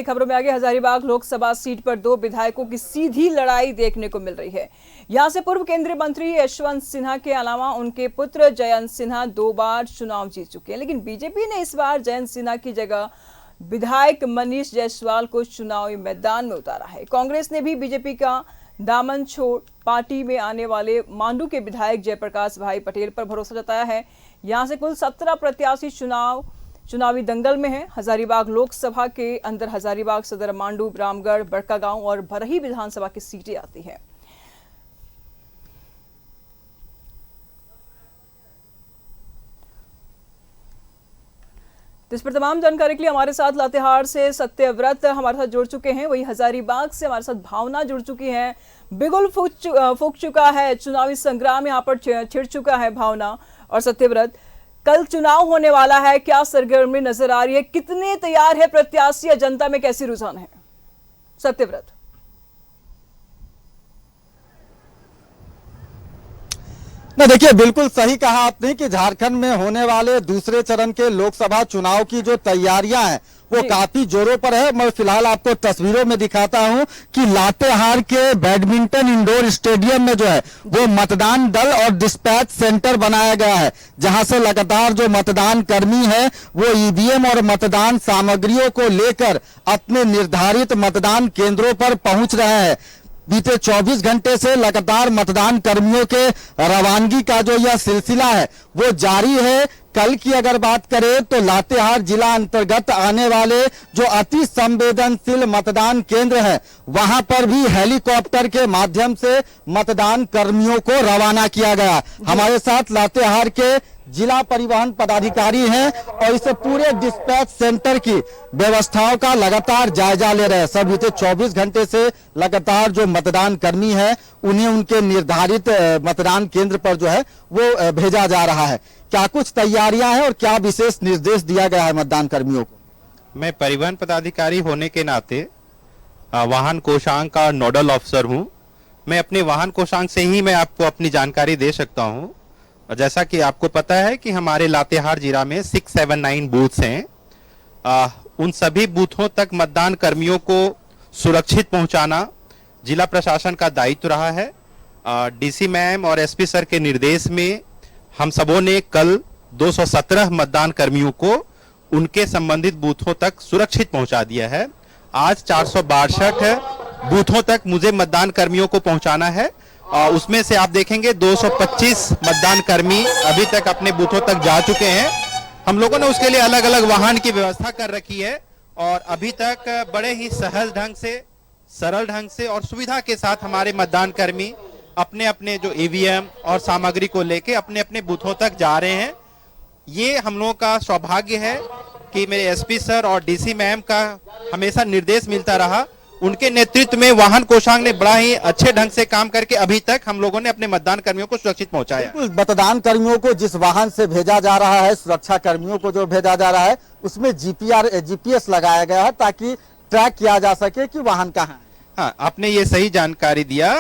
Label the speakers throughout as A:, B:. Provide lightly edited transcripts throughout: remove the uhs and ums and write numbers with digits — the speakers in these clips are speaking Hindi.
A: खबरों में आगे हजारीबाग लोकसभा सीट पर दो विधायकों की सीधी लड़ाई देखने को मिल रही है। यहां से पूर्व केंद्रीय मंत्री यशवंत सिन्हा के अलावा उनके पुत्र जयंत सिन्हा 2 बार चुनाव जीत चुके हैं, लेकिन बीजेपी ने इस बार जयंत सिन्हा की जगह विधायक मनीष जायसवाल को चुनावी मैदान में उतारा है। कांग्रेस ने भी बीजेपी का दामन छोड़ पार्टी में आने वाले मांडू के विधायक जयप्रकाश भाई पटेल पर भरोसा जताया है। यहां से कुल 17 प्रत्याशी चुनावी दंगल में है। हजारीबाग लोकसभा के अंदर हजारीबाग, सदर, मांडू, रामगढ़, बड़कागांव और बरही विधानसभा की सीटें आती हैं। तो इस पर तमाम जानकारी के लिए हमारे साथ लातेहार से सत्यव्रत हमारे साथ जुड़ चुके हैं, वही हजारीबाग से हमारे साथ भावना जुड़ चुकी है। बिगुल फूक चुका है, चुनावी संग्राम यहाँ पर छिड़ चुका है। भावना और सत्यव्रत, कल चुनाव होने वाला है, क्या सरगर्मी नजर आ रही है, कितने तैयार है प्रत्याशी या जनता में कैसी रुझान है? सत्यव्रत।
B: ना देखिए, बिल्कुल सही कहा आपने कि झारखंड में होने वाले दूसरे चरण के लोकसभा चुनाव की जो तैयारियां हैं वो काफी जोरों पर है। मैं फिलहाल आपको तस्वीरों में दिखाता हूं कि लातेहार के बैडमिंटन इंडोर स्टेडियम में जो है वो मतदान दल और डिस्पैच सेंटर बनाया गया है, जहां से लगातार जो मतदान कर्मी है वो ईवीएम और मतदान सामग्रियों को लेकर अपने निर्धारित मतदान केंद्रों पर पहुंच रहे हैं। बीते 24 घंटे से लगातार मतदान कर्मियों के रवानगी का जो यह सिलसिला है वो जारी है। कल की अगर बात करें तो लातेहार जिला अंतर्गत आने वाले जो अति संवेदनशील मतदान केंद्र है वहां पर भी हेलीकॉप्टर के माध्यम से मतदान कर्मियों को रवाना किया गया। हमारे साथ लातेहार के जिला परिवहन पदाधिकारी हैं और इस पूरे डिस्पैच सेंटर की व्यवस्थाओं का लगातार जायजा ले रहे हैं। सब बीते 24 घंटे से लगातार जो मतदान कर्मी है उन्हें उनके निर्धारित मतदान केंद्र पर जो है वो भेजा जा रहा है। क्या कुछ तैयारियां हैं और क्या विशेष निर्देश दिया गया है मतदान कर्मियों को?
C: मैं परिवहन पदाधिकारी होने के नाते वाहन कोषांग का नोडल ऑफिसर हूं। मैं अपने वाहन कोषांग से ही मैं आपको अपनी जानकारी दे सकता हूं। जैसा कि आपको पता है कि हमारे लातेहार जिला में 679 बूथ्स हैं। उन सभी बूथों तक मतदान कर्मियों को सुरक्षित पहुंचाना जिला प्रशासन का दायित्व रहा है। डीसी मैम और एसपी सर के निर्देश में हम सबों ने कल 217 मतदान कर्मियों को उनके संबंधित बूथों तक सुरक्षित पहुंचा दिया है। आज 462 बूथों तक मुझे मतदान कर्मियों को पहुंचाना है। उसमें से आप देखेंगे 225 मतदान कर्मी अभी तक अपने बूथों तक जा चुके हैं। हम लोगों ने उसके लिए अलग अलग वाहन की व्यवस्था कर रखी है और अभी तक बड़े ही सहज ढंग से, सरल ढंग से और सुविधा के साथ हमारे मतदान कर्मी अपने अपने जो ईवीएम और सामग्री को लेके अपने अपने बूथों तक जा रहे हैं। ये हम लोगों का सौभाग्य है कि मेरे एसपी सर और डीसी मैम का हमेशा निर्देश मिलता रहा। उनके नेतृत्व में वाहन कोषांग ने बड़ा ही अच्छे ढंग से काम करके अभी तक हम लोगों ने अपने मतदान कर्मियों को सुरक्षित पहुंचाया।
B: मतदान कर्मियों को जिस वाहन से भेजा जा रहा है, सुरक्षा कर्मियों को जो भेजा जा रहा है, उसमें जीपीएस लगाया गया है ताकि ट्रैक किया जा सके कि वाहन कहाँ है।
C: हाँ, आपने ये सही जानकारी दिया।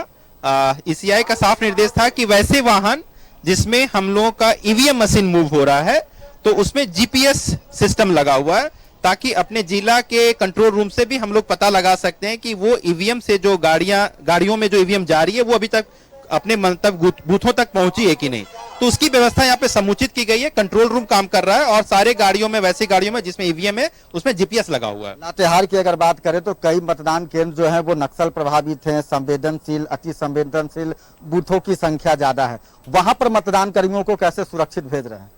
C: ईसीआई का साफ निर्देश था कि वैसे वाहन जिसमें हम लोगों का ईवीएम मशीन मूव हो रहा है तो उसमें जीपीएस सिस्टम लगा हुआ है, ताकि अपने जिला के कंट्रोल रूम से भी हम लोग पता लगा सकते हैं कि वो ईवीएम से जो गाड़ियों में जो ईवीएम जा रही है वो अभी तक अपने मंतव्य बूथों तक पहुंची है कि नहीं। तो उसकी व्यवस्था यहाँ पे समुचित की गई है। कंट्रोल रूम काम कर रहा है और सारे गाड़ियों में, वैसी गाड़ियों में जिसमें ईवीएम है उसमें जीपीएस लगा हुआ है।
B: लातेहार की अगर बात करें तो कई मतदान केंद्र जो है वो नक्सल प्रभावित हैं, संवेदनशील, अति संवेदनशील बूथों की संख्या ज्यादा है। वहां पर मतदान कर्मियों को कैसे सुरक्षित भेज रहे हैं?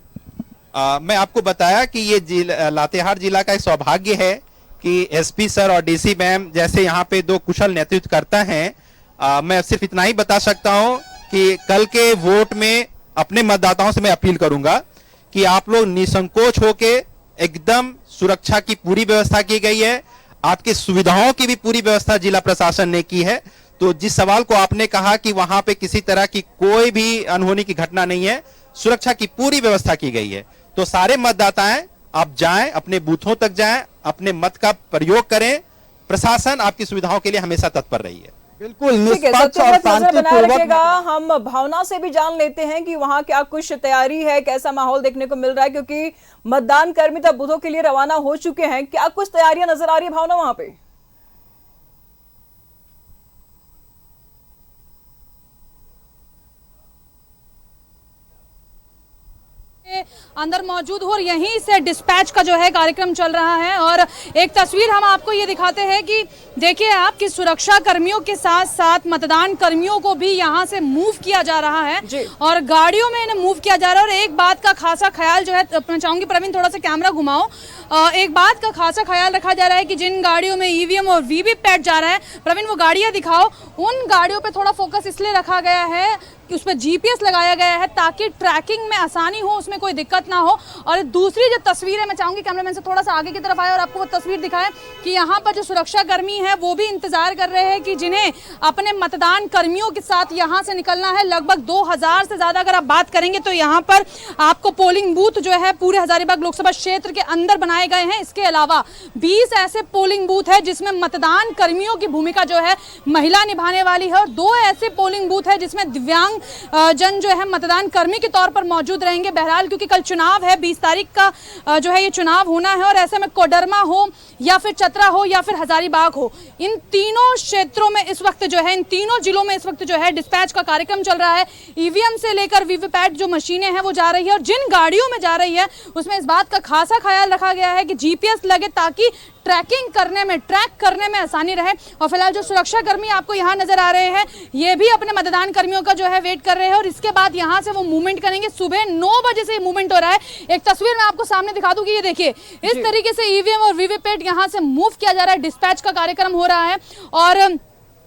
C: मैं आपको बताया कि ये लातेहार जिला का एक सौभाग्य है कि एसपी सर और डीसी मैम जैसे यहाँ पे दो कुशल नेतृत्व करता है। मैं सिर्फ इतना ही बता सकता हूँ कि कल के वोट में अपने मतदाताओं से मैं अपील करूंगा कि आप लोग निसंकोच होके, एकदम सुरक्षा की पूरी व्यवस्था की गई है, आपकी सुविधाओं की भी पूरी व्यवस्था जिला प्रशासन ने की है। तो जिस सवाल को आपने कहा कि वहां पे किसी तरह की कोई भी अनहोनी की घटना नहीं है, सुरक्षा की पूरी व्यवस्था की गई है। तो सारे मतदाताएं आप जाएं, अपने बूथों तक जाएं, अपने मत का प्रयोग करें। प्रशासन आपकी सुविधाओं के लिए हमेशा तत्पर रही है।
B: बिल्कुल
A: ठीक है,
B: निष्पक्ष और
A: सत्यव्रत नजर बनाए
B: शांतिपूर्वक
A: रखिएगा। हम भावना से भी जान लेते हैं कि वहां क्या कुछ तैयारी है, कैसा माहौल देखने को मिल रहा है, क्योंकि मतदान कर्मी तब बूथों के लिए रवाना हो चुके हैं। क्या कुछ तैयारियां नजर आ रही है भावना वहां पे?
D: अंदर मौजूद हो और यहीं से डिस्पैच का जो है कार्यक्रम चल रहा है। और एक तस्वीर हम आपको ये दिखाते हैं कि देखिए आप कि सुरक्षा कर्मियों के साथ साथ मतदान कर्मियों को भी यहाँ से मूव किया जा रहा है और गाड़ियों में इन्हें मूव किया जा रहा है। और एक बात का खासा ख्याल जो है, मैं चाहूंगी प्रवीण थोड़ा सा कैमरा घुमाओ, एक बात का खासा ख्याल रखा जा रहा है कि जिन गाड़ियों में ईवीएम और वीवीपैट जा रहा है, प्रवीण वो गाड़ियां दिखाओ, उन गाड़ियों पे थोड़ा फोकस इसलिए रखा गया है कि उसमें जीपीएस लगाया गया है ताकि ट्रैकिंग में आसानी हो, उसमें कोई दिक्कत ना हो। और दूसरी जो तस्वीर है, मैं चाहूंगी कैमरामैन से थोड़ा सा आगे की तरफ आए और आपको वो तस्वीर दिखाएं कि यहाँ पर जो सुरक्षा कर्मी है वो भी इंतजार कर रहे हैं कि जिन्हें अपने मतदान कर्मियों के साथ यहाँ से निकलना है। लगभग 2000 से ज्यादा अगर आप बात करेंगे तो यहाँ पर आपको पोलिंग बूथ जो है पूरे हजारीबाग लोकसभा क्षेत्र के अंदर बनाए गए हैं। इसके अलावा 20 ऐसे पोलिंग बूथ है जिसमें मतदान कर्मियों की भूमिका जो है महिला निभाने वाली है और 2 ऐसे पोलिंग बूथ है जिसमें दिव्यांग जन जो है मतदान कर्मी के तौर पर मौजूद रहेंगे। बहरहाल क्योंकि कल चुनाव है, 20 तारीख का जो है ये चुनाव होना है और ऐसे में कोडरमा हो या फिर चतरा हो या फिर हजारीबाग हो, इन तीनों क्षेत्रों में इस वक्त जो है, इन तीनों जिलों में इस वक्त जो है डिस्पैच का कार्यक्रम चल रहा है। ईवीएम से लेकर वीवीपैट जो मशीनें हैं वो जा रही है और जिन गाड़ियों में जा रही है उसमें इस बात का खासा ख्याल रखा गया है कि जीपीएस लगे ताकि ट्रैकिंग करने में, ट्रैक करने में आसानी रहे। और फिलहाल जो सुरक्षा कर्मी आपको यहाँ नजर आ रहे हैं ये भी अपने मतदान कर्मियों का जो है वेट कर रहे हैं और इसके बाद यहाँ से वो मूवमेंट करेंगे। सुबह 9 बजे से मूवमेंट हो रहा है। एक तस्वीर मैं आपको सामने दिखा दूं कि ये देखिए इस तरीके से ईवीएम और वीवीपैट यहाँ से मूव किया जा रहा है, डिस्पैच का कार्यक्रम हो रहा है। और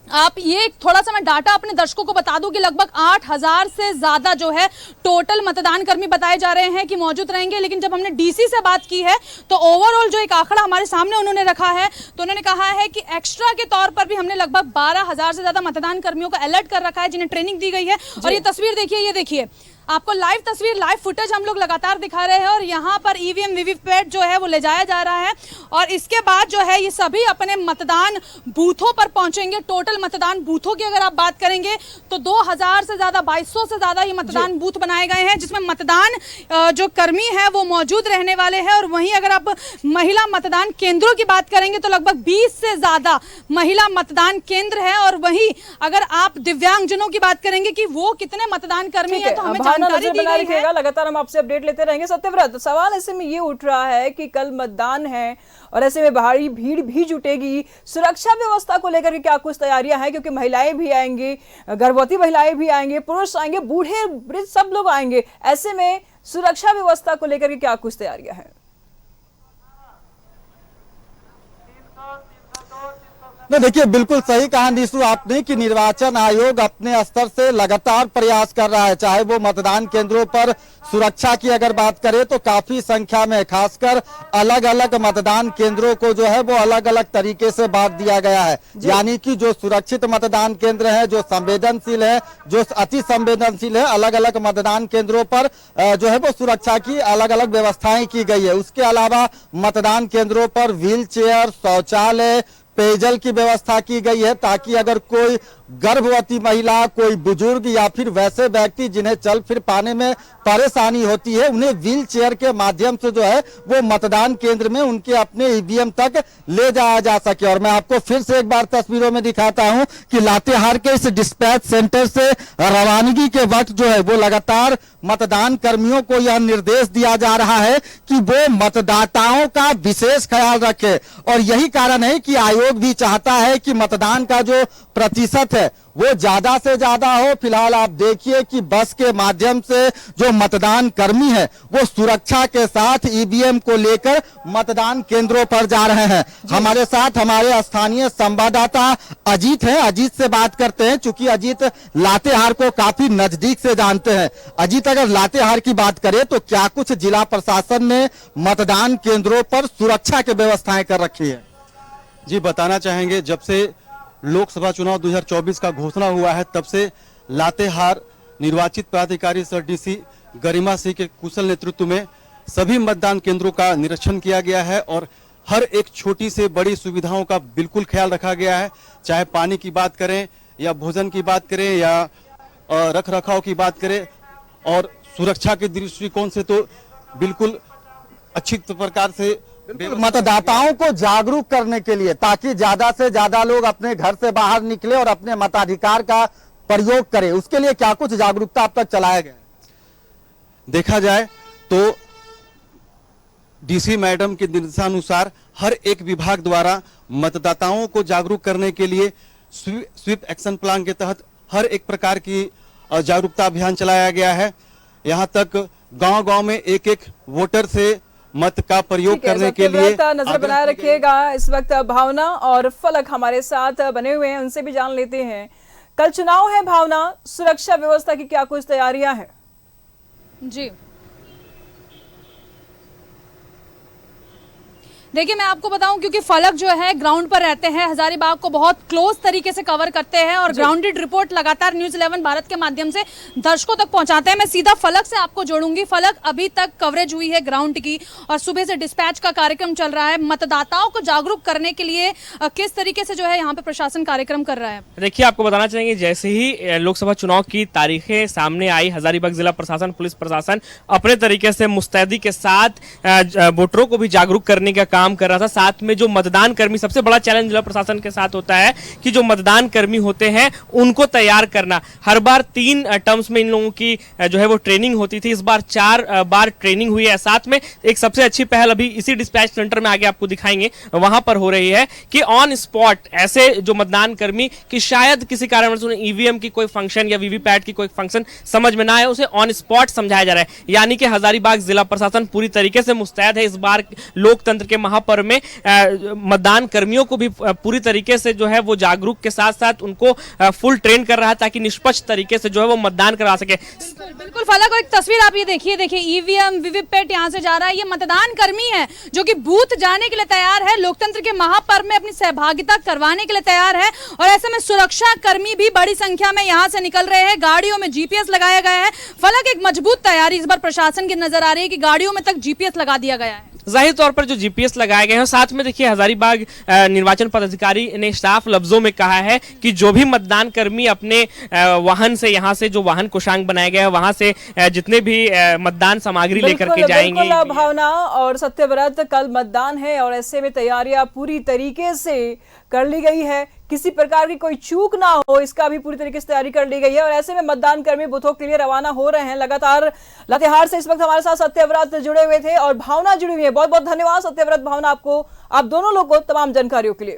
D: आप ये थोड़ा सा मैं डाटा अपने दर्शकों को बता दूं कि लगभग 8000 से ज्यादा जो है टोटल मतदान कर्मी बताए जा रहे हैं कि मौजूद रहेंगे। लेकिन जब हमने डीसी से बात की है तो ओवरऑल जो एक आंकड़ा हमारे सामने उन्होंने रखा है तो उन्होंने कहा है कि एक्स्ट्रा के तौर पर भी हमने लगभग 12000 से ज्यादा मतदान कर्मियों को अलर्ट कर रखा है जिन्हें ट्रेनिंग दी गई है। और ये तस्वीर देखिए, ये देखिए आपको लाइव तस्वीर, लाइव फुटेज हम लोग लगातार दिखा रहे हैं और यहाँ पर ईवीएम वीवीपैट जो है वो ले जाया जा रहा है और इसके बाद जो है ये सभी अपने मतदान बूथों पर पहुंचेंगे। टोटल मतदान बूथों की अगर आप बात करेंगे तो 2000 से ज्यादा, 2200 से ज्यादा ये मतदान बूथ बनाए गए हैं जिसमें मतदान जो कर्मी है वो मौजूद रहने वाले हैं। और वहीं अगर आप महिला मतदान केंद्रों की बात करेंगे तो लगभग 20 से ज्यादा महिला मतदान केंद्र है। और वहीं अगर आप दिव्यांगजनों की बात करेंगे कि वो कितने मतदान कर्मी है तो हमें
A: नजर बना रखिएगा, लगातार हम आपसे अपडेट लेते रहेंगे। सत्यव्रत, सवाल ऐसे में ये उठ रहा है कि कल मतदान है और ऐसे में भारी भीड़ भी जुटेगी, सुरक्षा व्यवस्था को लेकर के क्या कुछ तैयारियां हैं? क्योंकि महिलाएं भी आएंगी, गर्भवती महिलाएं भी आएंगे, पुरुष आएंगे, बूढ़े वृद्ध सब लोग आएंगे। ऐसे में सुरक्षा व्यवस्था को लेकर के क्या कुछ तैयारियां हैं?
B: देखिए बिल्कुल सही कहा निशु आपने कि निर्वाचन आयोग अपने स्तर से लगातार प्रयास कर रहा है। चाहे वो मतदान केंद्रों पर सुरक्षा की अगर बात करें तो काफी संख्या में, खासकर अलग अलग मतदान केंद्रों को जो है वो अलग अलग तरीके से बांट दिया गया है। यानी कि जो सुरक्षित मतदान केंद्र है, जो संवेदनशील है, जो अति संवेदनशील है, अलग अलग मतदान केंद्रों पर जो है वो सुरक्षा की अलग अलग व्यवस्थाएं की गई है। उसके अलावा मतदान केंद्रों पर व्हील चेयर, शौचालय, पेयजल की व्यवस्था की गई है ताकि अगर कोई गर्भवती महिला, कोई बुजुर्ग या फिर वैसे व्यक्ति जिन्हें चल फिर पाने में परेशानी होती है, उन्हें व्हील चेयर के माध्यम से जो है वो मतदान केंद्र में उनके अपने ईवीएम तक ले जाया जा सके। और मैं आपको फिर से एक बार तस्वीरों में दिखाता हूं कि लातेहार के इस डिस्पैच सेंटर से रवानगी के वक्त जो है वो लगातार मतदान कर्मियों को यह निर्देश दिया जा रहा है कि वो मतदाताओं का विशेष ख्याल रखे। और यही कारण है कि आयोग भी चाहता है कि मतदान का जो प्रतिशत है वो ज्यादा से ज्यादा हो। फिलहाल आप देखिए कि बस के माध्यम से जो मतदान कर्मी है वो सुरक्षा के साथ ईवीएम को लेकर मतदान केंद्रों पर जा रहे हैं। हमारे साथ हमारे स्थानीय संवाददाता अजीत हैं, अजीत से बात करते हैं चूंकि अजीत लातेहार को काफी नजदीक से जानते हैं। अजीत, अगर लातेहार की बात करें तो क्या कुछ जिला प्रशासन ने मतदान केंद्रों पर सुरक्षा की व्यवस्थाएं कर रखी है?
E: जी, बताना चाहेंगे जब से लोकसभा चुनाव 2024 का घोषणा हुआ है तब से लातेहार निर्वाचित पदाधिकारी सर डीसी गरिमा सिंह के कुशल नेतृत्व में सभी मतदान केंद्रों का निरीक्षण किया गया है और हर एक छोटी से बड़ी सुविधाओं का बिल्कुल ख्याल रखा गया है। चाहे पानी की बात करें या भोजन की बात करें या रख रखाव की बात करें और सुरक्षा के दृष्टिकोण से तो बिल्कुल अच्छी प्रकार से
B: मतदाताओं को जागरूक करने के लिए, ताकि ज्यादा से ज्यादा लोग अपने घर से बाहर निकले और अपने मताधिकार का प्रयोग करें, उसके लिए क्या कुछ जागरूकता अब तक चलाया गया?
E: देखा जाए तो डीसी मैडम के निर्देशानुसार हर एक विभाग द्वारा मतदाताओं को जागरूक करने के लिए स्वीप एक्शन प्लान के तहत हर एक प्रकार की जागरूकता अभियान चलाया गया है। यहाँ तक गांव-गांव में एक एक वोटर से मत का प्रयोग करने के लिए
A: नजर बनाए रखिएगा। इस वक्त भावना और फलक हमारे साथ बने हुए हैं, उनसे भी जान लेते हैं। कल चुनाव है भावना, सुरक्षा व्यवस्था की क्या कुछ तैयारियां हैं?
D: जी देखिए, मैं आपको बताऊं, क्योंकि फलक जो है ग्राउंड पर रहते हैं, हजारीबाग को बहुत क्लोज तरीके से कवर करते हैं और ग्राउंडेड रिपोर्ट लगातार न्यूज़ 11 भारत के माध्यम से दर्शकों तक पहुंचाते हैं। मैं सीधा फलक से आपको जोड़ूंगी। फलक, अभी तक कवरेज हुई है ग्राउंड की और सुबह से डिस्पैच का कार्यक्रम चल रहा है। मतदाताओं को जागरूक करने के लिए किस तरीके से जो है यहाँ पे प्रशासन कार्यक्रम कर रहा है?
F: देखिए, आपको बताना चाहेंगे, जैसे ही लोकसभा चुनाव की तारीखें सामने आई, हजारीबाग जिला प्रशासन, पुलिस प्रशासन अपने तरीके से मुस्तैदी के साथ वोटरों को भी जागरूक करने का काम कर रहा था। साथ में जो मतदान कर्मी, सबसे बड़ा चैलेंज जिला प्रशासन के साथ होता है कि जो मतदान कर्मी होते हैं उनको तैयार करना। हर बार 3 टर्म्स में इन लोगों की जो है वो ट्रेनिंग होती थी, इस बार 4 बार ट्रेनिंग हुई है। साथ में एक सबसे अच्छी पहल अभी इसी डिस्पैच सेंटर में आगे आपको दिखाएंगे, वहां पर हो रही है कि ऑन स्पॉट ऐसे जो मतदान कर्मी कि शायद किसी कारणवश उन्हें ईवीएम की कोई फंक्शन या वीवीपैट की कोई फंक्शन समझ में ना आए, उसे ऑन स्पॉट समझाया जा रहा है। यानी कि हजारीबाग जिला प्रशासन पूरी तरीके से मुस्तैद है। इस बार लोकतंत्र के महापर्व में मतदान कर्मियों को भी पूरी तरीके से जो है वो जागरूक के साथ साथ उनको फुल ट्रेन कर रहा है, ताकि निष्पक्ष तरीके से जो है वो मतदान करा सके।
D: बिल्कुल फलक, एक तस्वीर आप ये देखिए ईवीएम वीवीपैट यहाँ से जा रहा है। ये मतदान कर्मी है जो कि बूथ जाने के लिए तैयार है, लोकतंत्र के महापर्व में अपनी सहभागिता करवाने के लिए तैयार है। और ऐसे में सुरक्षा कर्मी भी बड़ी संख्या में यहाँ से निकल रहे हैं। गाड़ियों में जीपीएस लगाया गया है। फलक, एक मजबूत तैयारी इस बार प्रशासन की नजर आ रही है कि गाड़ियों में तक जीपीएस लगा दिया गया है।
F: जाहिर तौर पर जो जीपीएस लगाए गए हैं, साथ में देखिए हजारीबाग निर्वाचन पदाधिकारी ने साफ लफ्जों में कहा है कि जो भी मतदान कर्मी अपने वाहन से, यहाँ से जो वाहन कोषांग बनाया गया है वहां से जितने भी मतदान सामग्री लेकर के जाएंगे।
A: भावना और सत्यव्रत, कल मतदान है और ऐसे में तैयारियां पूरी तरीके से कर ली गई है, किसी प्रकार की कोई चूक ना हो, इसका भी पूरी तरीके से तैयारी कर ली गई है। और ऐसे में मतदान कर्मी बूथों के लिए रवाना हो रहे हैं। लगातार लातेहार से इस वक्त हमारे साथ सत्यव्रत जुड़े हुए थे और भावना जुड़ी हुई है। बहुत बहुत धन्यवाद सत्यव्रत, भावना, आपको, आप दोनों लोगों को तमाम जानकारियों के लिए।